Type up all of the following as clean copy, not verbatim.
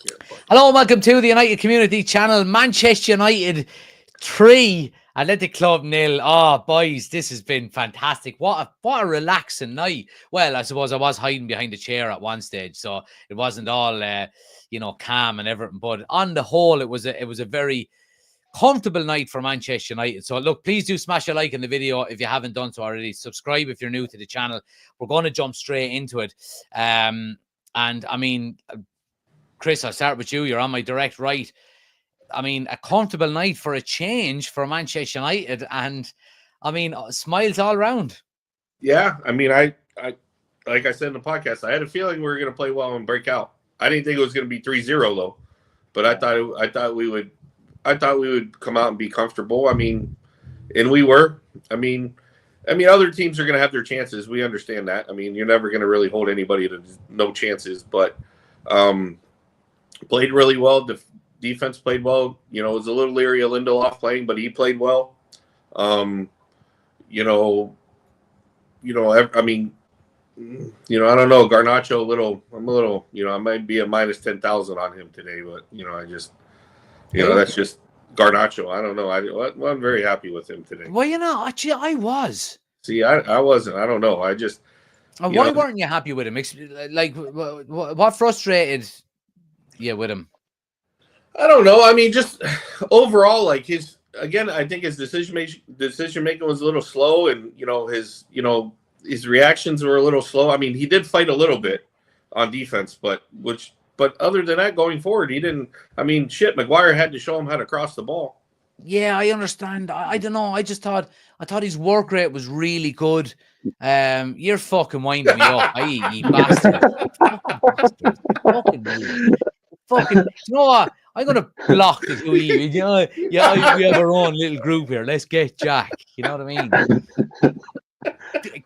here. But. Hello, and welcome to the United Community Channel. Manchester United 3, Athletic Club 0. Oh, boys, this has been fantastic. What a relaxing night. Well, I suppose I was hiding behind a chair at one stage, so it wasn't all calm and everything. But on the whole, it was a very comfortable night for Manchester United. So look, please do smash a like in the video if you haven't done so already. Subscribe if you're new to the channel. We're going to jump straight into it. And I mean, Chris, I'll start with you. You're on my direct right. I mean, a comfortable night for a change for Manchester United, and I mean, smiles all around. Yeah, I mean, I like I said in the podcast, I had a feeling we were going to play well and break out. I didn't think it was going to be 3-0 though, but I thought we would come out and be comfortable. I mean, and we were. I mean, other teams are going to have their chances. We understand that. I mean, you're never going to really hold anybody to no chances, but played really well. The defense played well. You know, it was a little leery of Lindelof playing, but he played well. I mean, I don't know. Garnacho, I'm a little, I might be a minus 10,000 on him today, but, that's just Garnacho. I don't know. I'm very happy with him today. Well, actually, I was. See, I wasn't. I don't know. I just. Why weren't you happy with him? Like, what frustrated you with him? I don't know. I mean, just overall, like I think his decision making was a little slow, and his reactions were a little slow. I mean, he did fight a little bit on defense, but other than that, going forward, he didn't. I mean, Maguire had to show him how to cross the ball. Yeah, I understand. I don't know. I thought his work rate was really good. You're fucking winding me up. You bastard. Fucking, you know what? I'm gonna block the two of you. We have our own little group here. Let's get Jack. You know what I mean?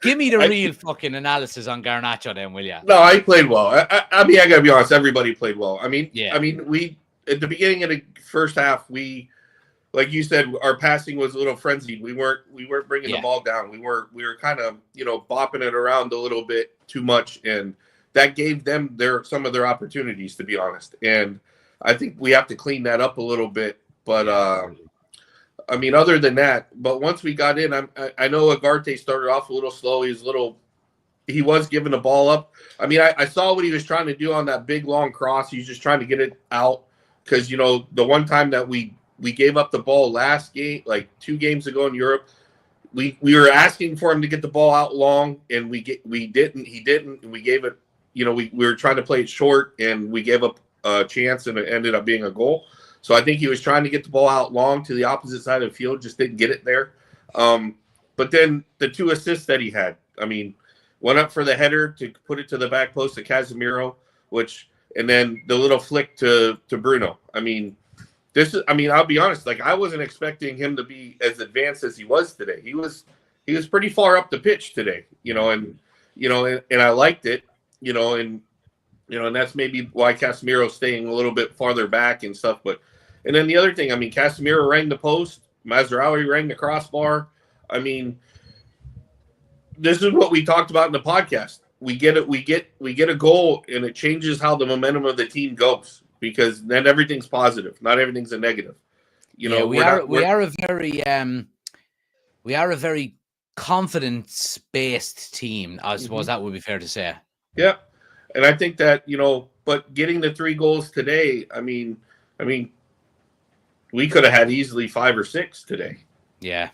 Give me the real fucking analysis on Garnacho, then, will you? No, he played well. I mean, I gotta be honest. Everybody played well. I mean, yeah. We at the beginning of the first half, like you said, our passing was a little frenzied. We weren't bringing the ball down. We were kind of bopping it around a little bit too much, and that gave them some of their opportunities, to be honest. And I think we have to clean that up a little bit. But I mean, other than that, but once we got in, I know Ugarte started off a little slow. He was giving the ball up. I mean, I saw what he was trying to do on that big long cross. He was just trying to get it out because the one time that we gave up the ball last game, like 2 games ago in Europe, we were asking for him to get the ball out long, and we didn't. He didn't, and we gave it. We were trying to play it short, and we gave up a chance, and it ended up being a goal. So I think he was trying to get the ball out long to the opposite side of the field, just didn't get it there. But then the 2 assists that he had, I mean, went up for the header to put it to the back post to Casemiro, and then the little flick to Bruno. I mean, I'll be honest, like I wasn't expecting him to be as advanced as he was today. He was pretty far up the pitch today, and I liked it, and that's maybe why Casemiro's staying a little bit farther back and stuff. And then the other thing, I mean, Casemiro rang the post, Mazraoui rang the crossbar. I mean, this is what we talked about in the podcast. We get a goal, and it changes how the momentum of the team goes, because then everything's positive. Not everything's a negative. We are a very confidence-based team. I suppose that would be fair to say. Yeah. And I think that, but getting the 3 goals today, I mean, we could have had easily 5 or 6 today. Yeah.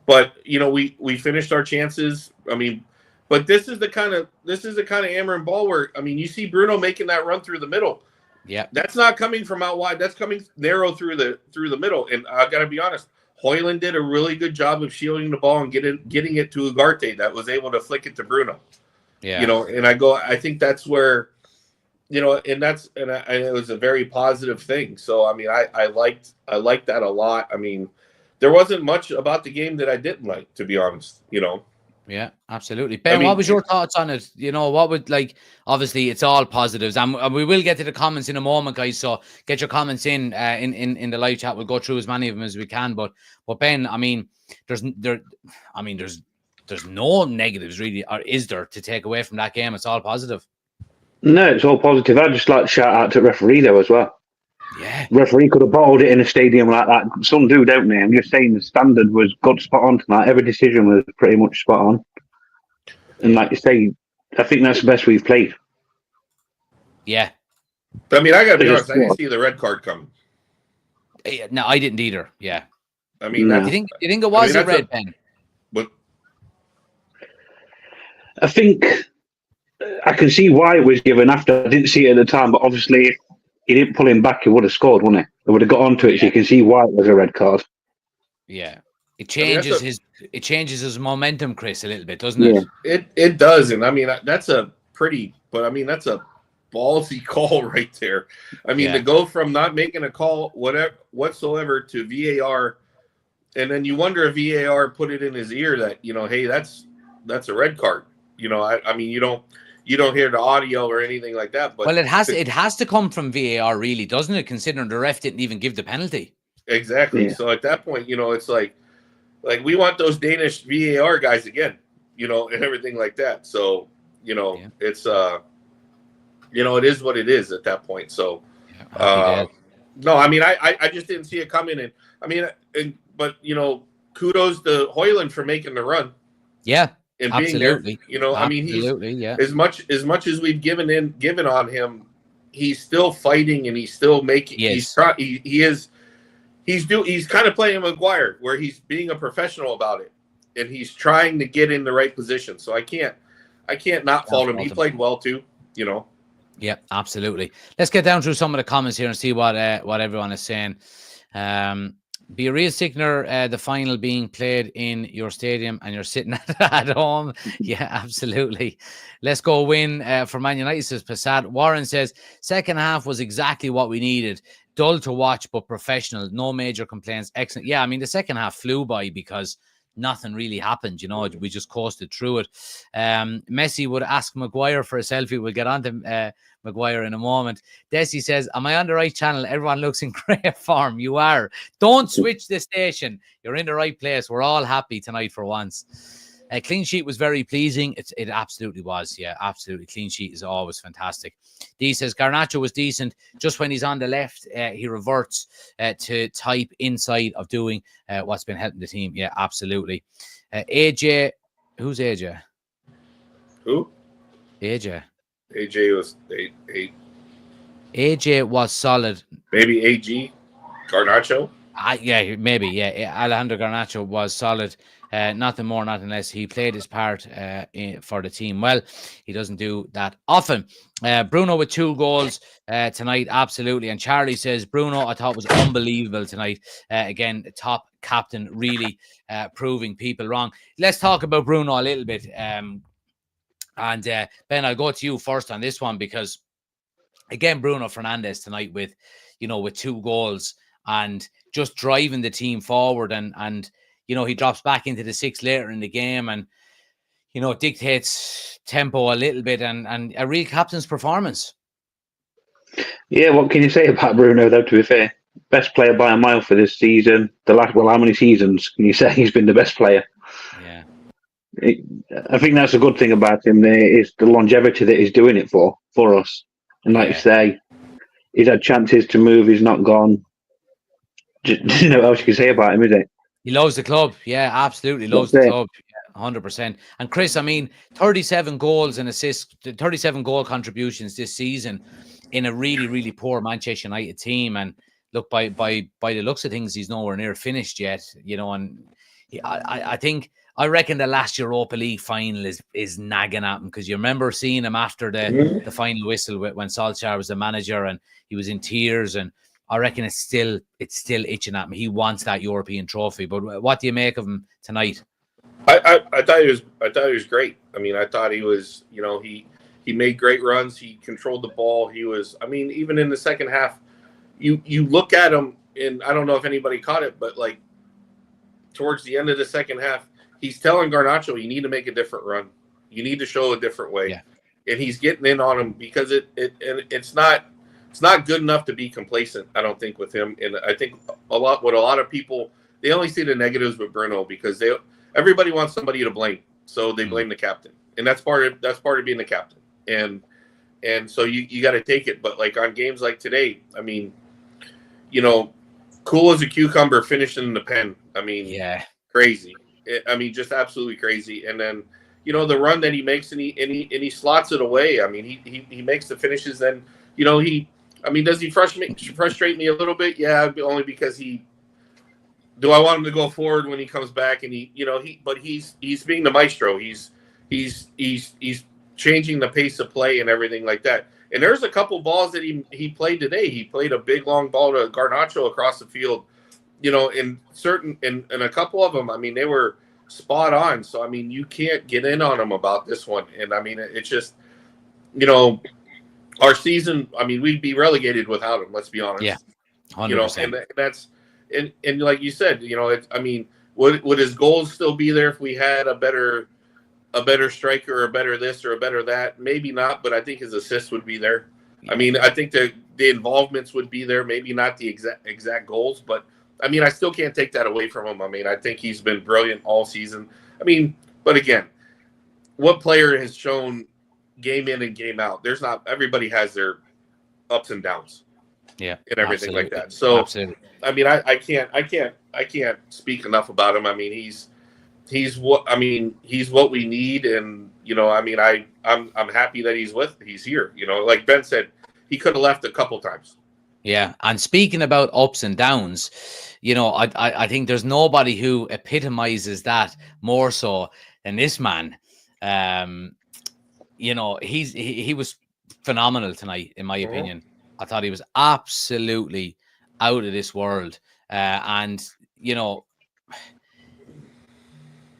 But we finished our chances. I mean, but this is the kind of hammer and ball where, I mean, you see Bruno making that run through the middle. Yeah. That's not coming from out wide. That's coming narrow through the middle. And I got to be honest, Højlund did a really good job of shielding the ball and getting it to Ugarte that was able to flick it to Bruno. Yeah. And I think that's where, and it was a very positive thing. So, I mean, I liked that a lot. I mean, there wasn't much about the game that I didn't like, to be honest, Yeah, absolutely. Ben, what was your thoughts on it? What would, obviously it's all positives, and we will get to the comments in a moment, guys. So get your comments in the live chat. We'll go through as many of them as we can. But Ben, I mean, there's no negatives really, or is there, to take away from that game? It's all positive. No, it's all positive. I'd just like to shout out to referee though as well. Yeah. Referee could have bottled it in a stadium like that. Some do, don't they? I'm just saying the standard was good, spot on tonight. Every decision was pretty much spot on. And like you say, I think that's the best we've played. Yeah. I mean, I got to be honest, I didn't see the red card coming. No, I didn't either. Yeah. I mean, you think it was a red pen? But I think I can see why it was given after. I didn't see it at the time, but obviously if he didn't pull him back, he would have scored, wouldn't he? He would have got onto it, so you can see why it was a red card. Yeah. It changes his momentum, Chris, a little bit, doesn't it? It does, and I mean that's a ballsy call right there. I mean, to go from not making a call whatsoever to VAR, and then you wonder if VAR put it in his ear that, hey, that's a red card. I mean, you don't hear the audio or anything like that. But it has to come from VAR, really, doesn't it? Considering the ref didn't even give the penalty. Exactly. Yeah. So at that point, it's like we want those Danish VAR guys again, and everything like that. So it's it is what it is at that point. So no, I mean I just didn't see it coming. And I mean, but kudos to Højlund for making the run. Yeah. And absolutely. being there, I mean, he's as much as we've given on him, he's still fighting and he's still making. Yes. He's kind of playing Maguire, where he's being a professional about it, and he's trying to get in the right position. So I can't not fault him. He played well too. Yeah, absolutely. Let's get down through some of the comments here and see what everyone is saying. Be a real sickener, the final being played in your stadium and you're sitting at home. Yeah, absolutely. Let's go win for Man United, says Passat. Warren says, second half was exactly what we needed. Dull to watch, but professional. No major complaints. Excellent. Yeah, I mean, the second half flew by because nothing really happened. We just coasted through it. Messi would ask Maguire for a selfie. We'll get on to Maguire in a moment. Desi says, am I on the right channel? Everyone looks in great form. You are. Don't switch the station. You're in the right place. We're all happy tonight for once. A clean sheet was very pleasing. It absolutely was. Yeah, absolutely. Clean sheet is always fantastic. Dee says, Garnacho was decent. Just when he's on the left, he reverts to type inside of doing what's been helping the team. Yeah, absolutely. AJ, who's AJ? Who? AJ. AJ was eight. AJ was solid. Maybe AG? Garnacho? Yeah, maybe. Yeah, Alejandro Garnacho was solid. Nothing more, nothing less. He played his part for the team well. He doesn't do that often. Bruno with 2 goals tonight, absolutely. And Charlie says, Bruno, I thought was unbelievable tonight. Again, top captain, really proving people wrong. Let's talk about Bruno a little bit. And Ben, I'll go to you first on this one because, again, Bruno Fernandes tonight with 2 goals and just driving the team forward and he drops back into the 6 later in the game and, dictates tempo a little bit and a real captain's performance. Yeah, what can you say about Bruno, though, to be fair? Best player by a mile for this season. How many seasons can you say he's been the best player? Yeah. I think that's a good thing about him there is the longevity that he's doing it for us. And like you say, he's had chances to move, he's not gone. What else you can say about him, is it? He loves the club. Yeah, absolutely loves the club. Yeah, 100%. And Chris, I mean, 37 goals and assists, 37 goal contributions this season in a really, really poor Manchester United team. And look, by the looks of things, he's nowhere near finished yet. And I reckon the last Europa League final is nagging at him because you remember seeing him after the final whistle when Solskjaer was the manager and he was in tears, and I reckon it's still itching at him. He wants that European trophy. But what do you make of him tonight? I thought he was great. I mean, I thought he was, he made great runs. He controlled the ball. He was, I mean, even in the second half, you look at him, and I don't know if anybody caught it, but like towards the end of the second half, he's telling Garnacho, you need to make a different run. You need to show a different way. Yeah. And he's getting in on him because it's not good enough to be complacent, I don't think, with him. And I think a lot of people, they only see the negatives with Bruno because everybody wants somebody to blame. So they blame the captain. And that's part of being the captain. And and so you got to take it. But like on games like today, I mean, cool as a cucumber finishing in the pen. I mean, crazy. I mean, just absolutely crazy. And then, the run that he makes and he slots it away. I mean, he makes the finishes. Then, does he frustrate me a little bit? Yeah, only because do I want him to go forward when he comes back? And but he's being the maestro. He's changing the pace of play and everything like that. And there's a couple balls that he played today. He played a big long ball to Garnacho across the field, in a couple of them. I mean, they were spot on. So, I mean, you can't get in on him about this one. And I mean, it's just, our season, I mean, we'd be relegated without him. Let's be honest. Yeah. 100%. And that's, and like you said, would his goals still be there if we had a better striker or a better this or a better that? Maybe not, but I think his assists would be there. I mean, I think the involvements would be there. Maybe not the exact goals, but I mean, I still can't take that away from him. I mean, I think he's been brilliant all season. I mean, but again, what player has shown game in and game out? Everybody has their ups and downs. Yeah. And everything like that. So, absolutely. I mean, I can't speak enough about him. I mean, he's what we need, and I'm happy that he's here. Like Ben said, he could have left a couple times. Yeah, and speaking about ups and downs, I think there's nobody who epitomizes that more so than this man. He was phenomenal tonight, in my opinion. I thought he was absolutely out of this world, and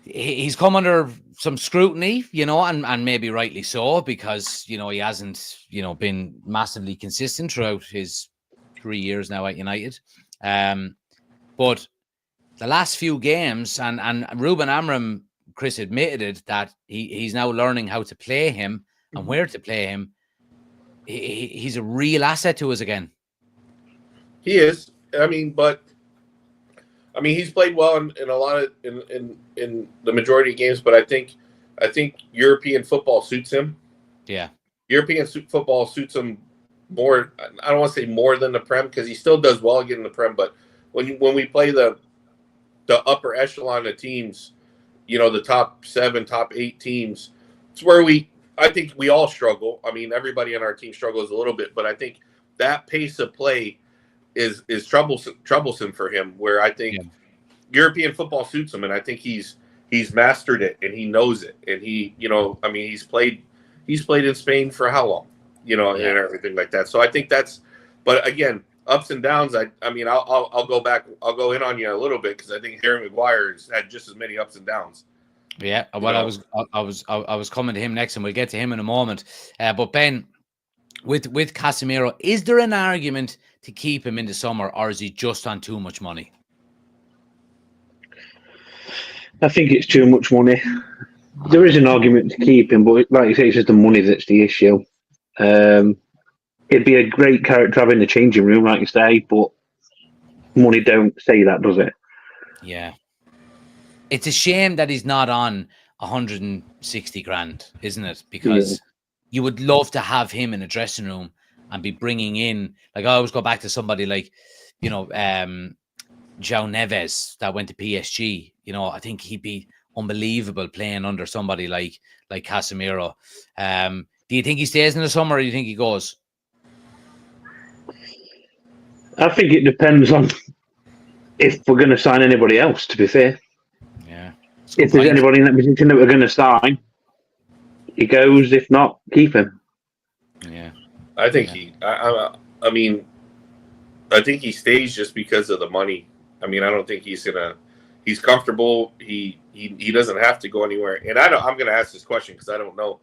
he's come under some scrutiny, and maybe rightly so, because, he hasn't, been massively consistent throughout his 3 years now at United. But the last few games, and Ruben Amorim, Chris, admitted it, that he's now learning how to play him and where to play him. He's a real asset to us again. He is. I mean, he's played well in a lot of in the majority of games, but I think European football suits him. Yeah, European football suits him more. I don't want to say more than the Prem, because he still does well getting the Prem. But when we play the upper echelon of teams, the top 7, top 8 teams, it's where I think we all struggle. I mean, everybody on our team struggles a little bit, but I think that pace of play is troublesome for him, where I think European football suits him, and I think he's mastered it and he knows it, and he's played in Spain for how long, and everything like that. So I think but again, ups and downs. I'll go in on you a little bit, because I think Harry Maguire has had just as many ups and downs. Yeah, well, I was coming to him next, and we'll get to him in a moment. But Ben, with Casemiro, is there an argument to keep him in the summer, or is he just on too much money? I think it's too much money. There is an argument to keep him, but like you say, it's just the money that's the issue. It'd be a great character having the changing room, like you say, but money don't say that, does it? Yeah. It's a shame that he's not on 160 grand, isn't it? Because you would love to have him in a dressing room and be bringing in, like, I always go back to somebody like, João Neves that went to PSG. I think he'd be unbelievable playing under somebody like Casemiro. Do you think he stays in the summer, or do you think he goes? I think it depends on if we're going to sign anybody else, to be fair. Yeah. If there's anybody in that position that we're going to sign, he goes. If not, keep him. Yeah. I think I think he stays just because of the money. I mean, I don't think he's comfortable. He doesn't have to go anywhere. And I'm going to ask this question because I don't know.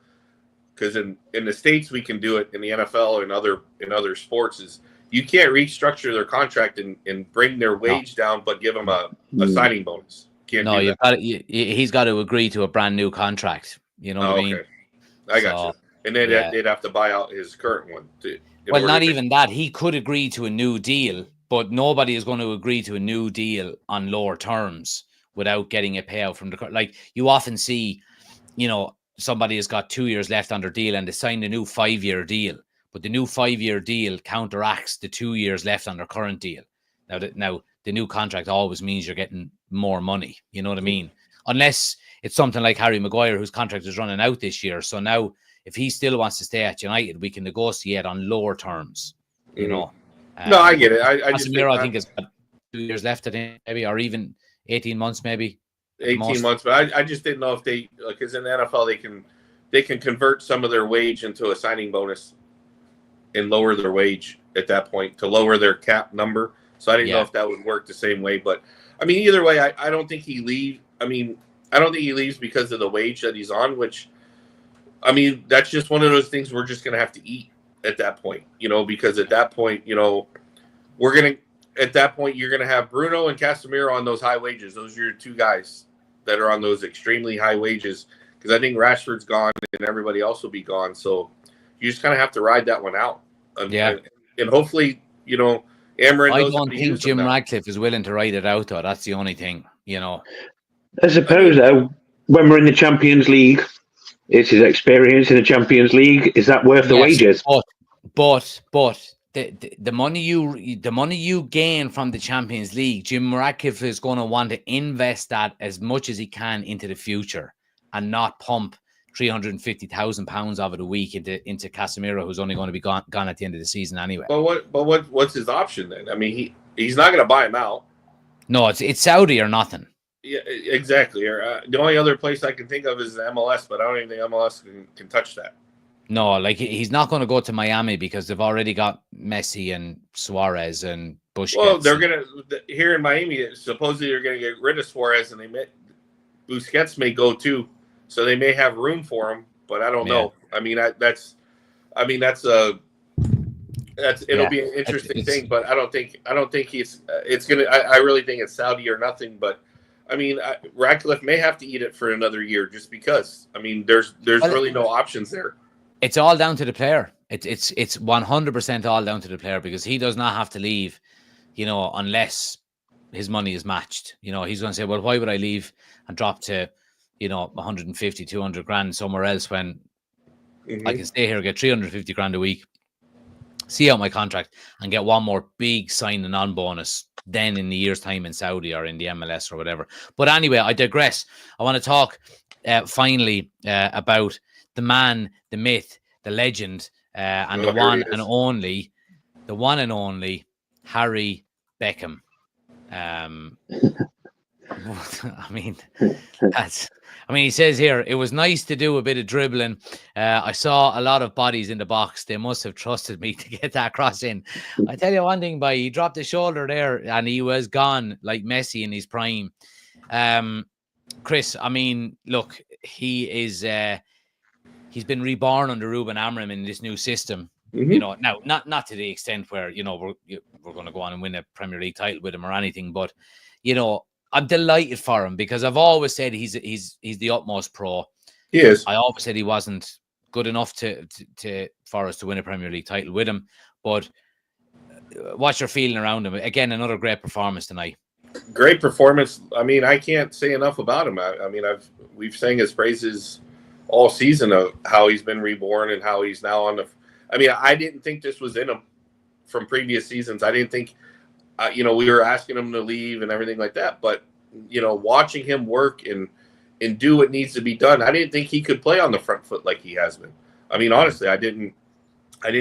Because in the States we can do it, in the NFL and other sports is you can't restructure their contract and bring their wage down, but give them a signing bonus. He's got to agree to a brand new contract. You know what I mean? I got you. And then they'd have to buy out his current one. Not even that. He could agree to a new deal, but nobody is going to agree to a new deal on lower terms without getting a payout from the. Like you often see, somebody has got 2 years left on their deal and they signed a new 5-year deal, but the new 5-year deal counteracts the 2 years left on their current deal. Now the new contract always means you're getting more money. You know what I mean? Unless it's something like Harry Maguire, whose contract is running out this year. So now, if he still wants to stay at United, we can negotiate on lower terms. You know. No, I get it. I think has got 2 years left, I think, maybe, or even 18 months, maybe. 18 months, but I just didn't know if they, because in the NFL they can convert some of their wage into a signing bonus and lower their wage at that point to lower their cap number. So I didn't know if that would work the same way. But I mean, either way, I don't think he leaves. I mean, I don't think he leaves because of the wage that he's on, which, I mean, that's just one of those things we're just going to have to eat at that point, you know, because at that point, you know, you're going to have Bruno and Casemiro on those high wages. Those are your two guys that are on those extremely high wages, because I think Rashford's gone and everybody else will be gone. So you just kind of have to ride that one out. And hopefully, you know, Amarin. I don't think Jim Ratcliffe is willing to ride it out, though. That's the only thing, you know. I suppose, though, when we're in the Champions League, it's his experience in the Champions League. Is that worth the wages? But the money you gain from the Champions League, Jim Ratcliffe is going to want to invest that as much as he can into the future, and not pump £350,000 of it a week into Casemiro, who's only going to be gone at the end of the season anyway. What's his option then? I mean, he's not going to buy him out. No, it's Saudi or nothing. Yeah, exactly. The only other place I can think of is the MLS, but I don't even think MLS can touch that. No, like, he's not going to go to Miami because they've already got Messi and Suarez and Busquets. Well, they're going to, here in Miami, supposedly they're going to get rid of Suarez, and Busquets may go too. So they may have room for him, but I don't know. I mean, it'll be an interesting thing, but I don't think it's gonna. I really think it's Saudi or nothing. But I mean, Ratcliffe may have to eat it for another year just because. I mean, there's really no options there. It's all down to the player. It's 100% all down to the player, because he does not have to leave, you know, unless his money is matched. You know, he's going to say, well, why would I leave and drop to, you know, 150, 200 grand somewhere else when I can stay here, get 350 grand a week, see out my contract, and get one more big signing on bonus then in the year's time in Saudi or in the MLS or whatever. But anyway, I digress. I want to talk finally about the man, the myth, the legend, and the one and only Harry Beckham. I mean, he says here, it was nice to do a bit of dribbling. I saw a lot of bodies in the box. They must have trusted me to get that cross in. I tell you one thing, he dropped his shoulder there and he was gone like Messi in his prime. Chris, I mean, look, he's been reborn under Ruben Amorim in this new system. You know, now not to the extent where, you know, we're going to go on and win a Premier League title with him or anything, but, you know, I'm delighted for him, because I've always said he's the utmost pro. He is. I always said he wasn't good enough for us to win a Premier League title with him. But what's your feeling around him? Again, another great performance tonight. Great performance. I mean, I can't say enough about him. I mean, we've sang his praises all season of how he's been reborn and how he's now on the. I mean, I didn't think this was in him from previous seasons. I didn't think. You know, we were asking him to leave and everything like that, but, you know, watching him work and do what needs to be done, I didn't think he could play on the front foot like he has been. I mean, honestly, I didn't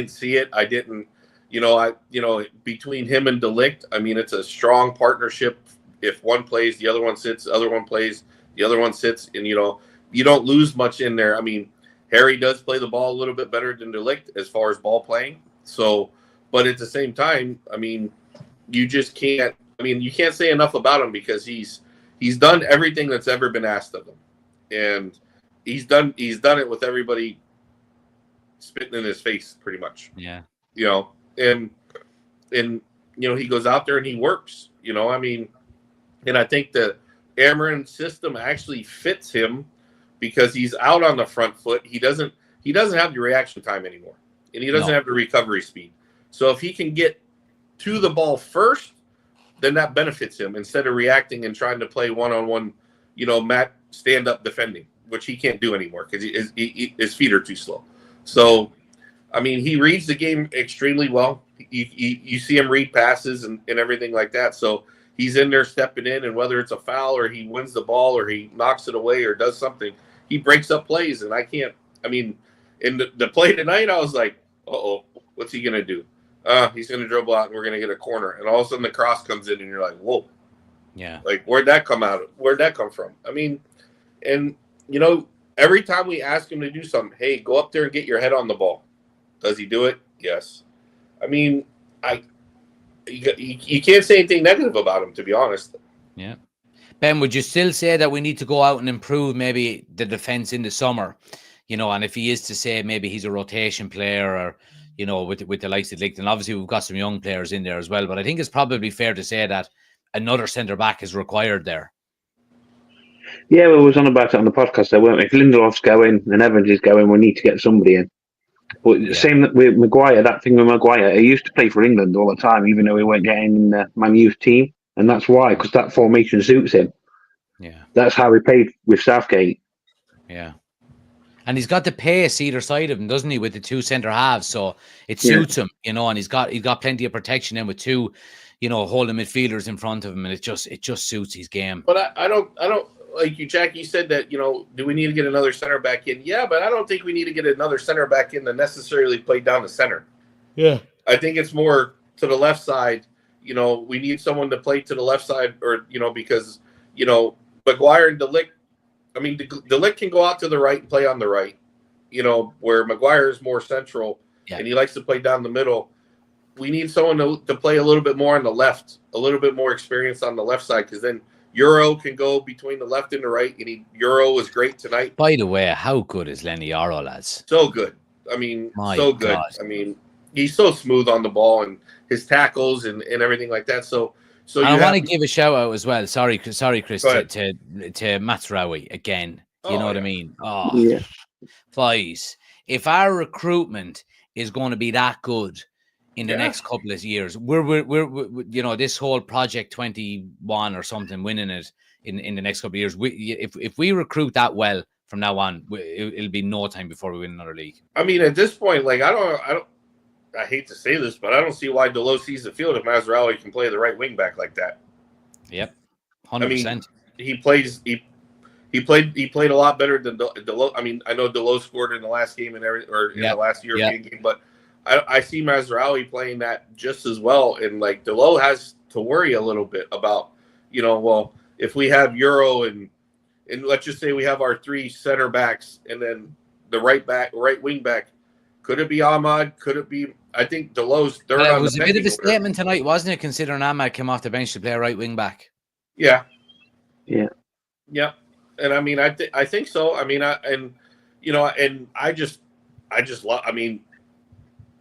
see it. I didn't, between him and De Ligt, I mean, it's a strong partnership. If one plays, the other one sits, the other one plays, the other one sits, and, you know, you don't lose much in there. I mean, Harry does play the ball a little bit better than De Ligt as far as ball playing. So, but at the same time, I mean, you just can't. I mean, you can't say enough about him, because he's done everything that's ever been asked of him, and he's done it with everybody spitting in his face, pretty much. Yeah. You know, and you know, he goes out there and he works. You know, I mean, and I think the Amarin system actually fits him, because he's out on the front foot. He doesn't have the reaction time anymore, and he doesn't have the recovery speed. So if he can get to the ball first, then that benefits him, instead of reacting and trying to play one-on-one, you know, stand-up defending. which he can't do anymore because his feet are too slow. So, I mean, he reads the game extremely well. You see him read passes and everything like that. So he's in there stepping in, and whether it's a foul or he wins the ball or he knocks it away or does something, he breaks up plays. And in the play tonight, I was like, uh-oh, what's he going to do? He's going to dribble out and we're going to get a corner. And all of a sudden the cross comes in and you're like, whoa. Yeah. Like, where'd that come out of? Where'd that come from? I mean, and, every time we ask him to do something, hey, go up there and get your head on the ball. Does he do it? Yes. I mean, you can't say anything negative about him, to be honest. Yeah. Ben, would you still say that we need to go out and improve maybe the defense in the summer? And if he is to say maybe he's a rotation player or, with the likes of Licton, obviously we've got some young players in there as well, but I think it's probably fair to say that another centre back is required there. Yeah, we was on about it on the podcast there, weren't we? If Lindelof's going and Evans is going, we need to get somebody in. But same with Maguire, that thing with Maguire, he used to play for England all the time, even though he weren't getting in the Man Youth team. And that's why, because that formation suits him. Yeah. That's how he played with Southgate. Yeah. And he's got the pace either side of him, doesn't he, with the two centre halves? So it suits him, and he's got plenty of protection in with two, holding midfielders in front of him, and it just suits his game. But I don't like you, Jack. You said that do we need to get another center back in? Yeah, but I don't think we need to get another center back in that necessarily play down the center. Yeah, I think it's more to the left side. We need someone to play to the left side, or because Maguire and De Ligt. I mean, De Ligt can go out to the right and play on the right. Where Maguire is more central and he likes to play down the middle. We need someone to play a little bit more on the left, a little bit more experience on the left side, because then Euro can go between the left and the right, and Euro was great tonight. By the way, how good is Lenny Euro, lads? So good. I mean, so good. God. I mean, he's so smooth on the ball and his tackles and everything like that. So I want to give a shout out as well. Sorry, Chris, to Mazraoui again. You know what I mean? Oh, yeah. Please. If our recruitment is going to be that good in the next couple of years, we're this whole Project 21 or something, winning it in the next couple of years. If we recruit that well from now on, it'll be no time before we win another league. I mean, at this point, like I hate to say this, but I don't see why Delo sees the field if Mazraoui can play the right wing back like that. Yep, 100%. I mean, he played a lot better than Delo. I mean, I know Delo scored in the last game and the last European game, but I see Mazraoui playing that just as well. And like Delo has to worry a little bit about, if we have Euro and let's just say we have our three center backs and then the right wing back. Could it be Ahmad? Could it be? I think Delo's third. It was a bit of a statement tonight, wasn't it? Considering Ahmad came off the bench to play a right wing back. Yeah. Yeah. Yeah. And I mean, I think so. I mean, I just love. I mean,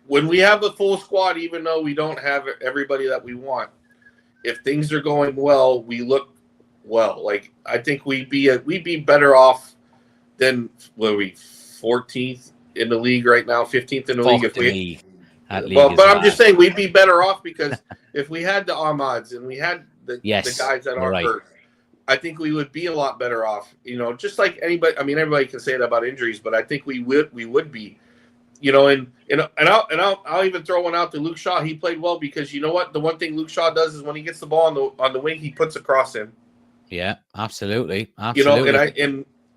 when we have the full squad, even though we don't have everybody that we want, if things are going well, we look well. Like I think we'd be better off than 14th in the league right now, 15th in the league. But I'm just saying we'd be better off because if we had the Ahmads and we had the guys that are hurt, I think we would be a lot better off. Just like anybody. I mean, everybody can say that about injuries, but I think we would be. And I'll even throw one out to Luke Shaw. He played well because you know what? The one thing Luke Shaw does is when he gets the ball on the wing, he puts a cross in. Yeah, absolutely.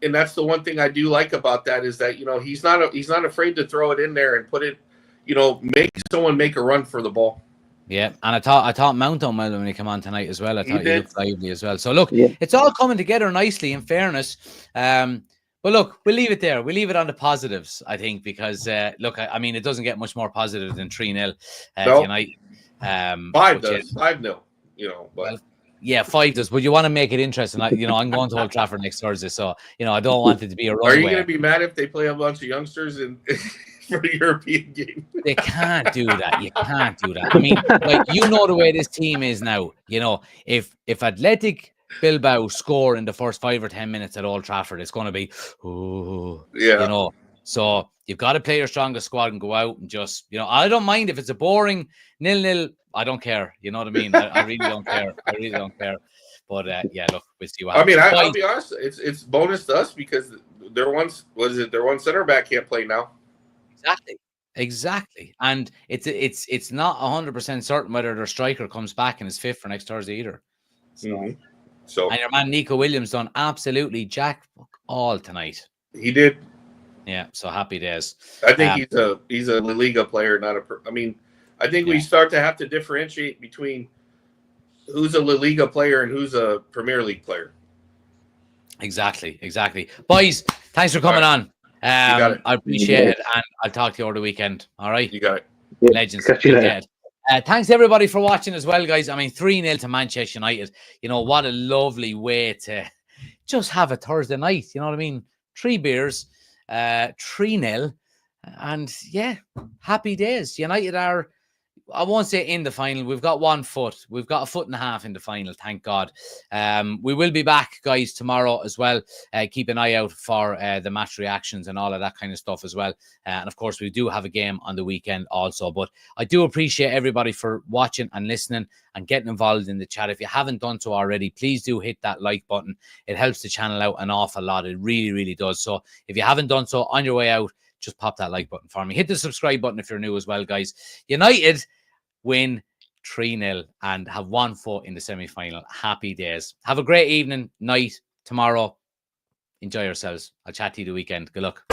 And that's the one thing I do like about that is that he's not afraid to throw it in there and put it, make someone make a run for the ball. Yeah, and I thought Mount done well when he came on tonight as well. I thought he looked lively as well. So look, it's all coming together nicely. In fairness, but look, we'll leave it there. We'll leave it on the positives, I think, because look, I mean, it doesn't get much more positive than 3-0 tonight. 5-0. But. Well, yeah, 5 does, but you want to make it interesting. I'm going to Old Trafford next Thursday, so I don't want it to be a runaway. Are you going to be mad if they play a bunch of youngsters for the European game? They can't do that. You can't do that. I mean, the way this team is now. If Athletic Bilbao score in the first 5 or 10 minutes at Old Trafford, it's going to be, So you've got to play your strongest squad and go out and just, I don't mind if it's a boring 0-0. I don't care. You know what I mean? I really don't care. But look, we'll see what happens. I mean, I'll be honest. It's bonus to us because their one center back can't play now. Exactly. And it's not 100% certain whether their striker comes back and is fit for next Thursday either. So and your man Nico Williams done absolutely jack all tonight. He did. Yeah, so happy days. I think he's a La Liga player, not a. I think we start to have to differentiate between who's a La Liga player and who's a Premier League player. Exactly. Boys, thanks for coming on. I appreciate it, and I'll talk to you over the weekend. All right? You got it. Legends. Thanks, everybody, for watching as well, guys. 3-0 to Manchester United. You know, what a lovely way to just have a Thursday night. You know what I mean? 3 beers, 3-0. And, happy days. United are, I won't say in the final. We've got 1 foot. We've got 1.5 feet in the final, thank God. We will be back, guys, tomorrow as well. Keep an eye out for the match reactions and all of that kind of stuff as well. And, of course, we do have a game on the weekend also. But I do appreciate everybody for watching and listening and getting involved in the chat. If you haven't done so already, please do hit that like button. It helps the channel out an awful lot. It really, really does. So if you haven't done so, on your way out, just pop that like button for me. Hit the subscribe button if you're new as well, guys. United win 3-0 and have 1 foot in the semi-final. Happy days. Have a great evening, night, tomorrow. Enjoy yourselves. I'll chat to you the weekend. Good luck.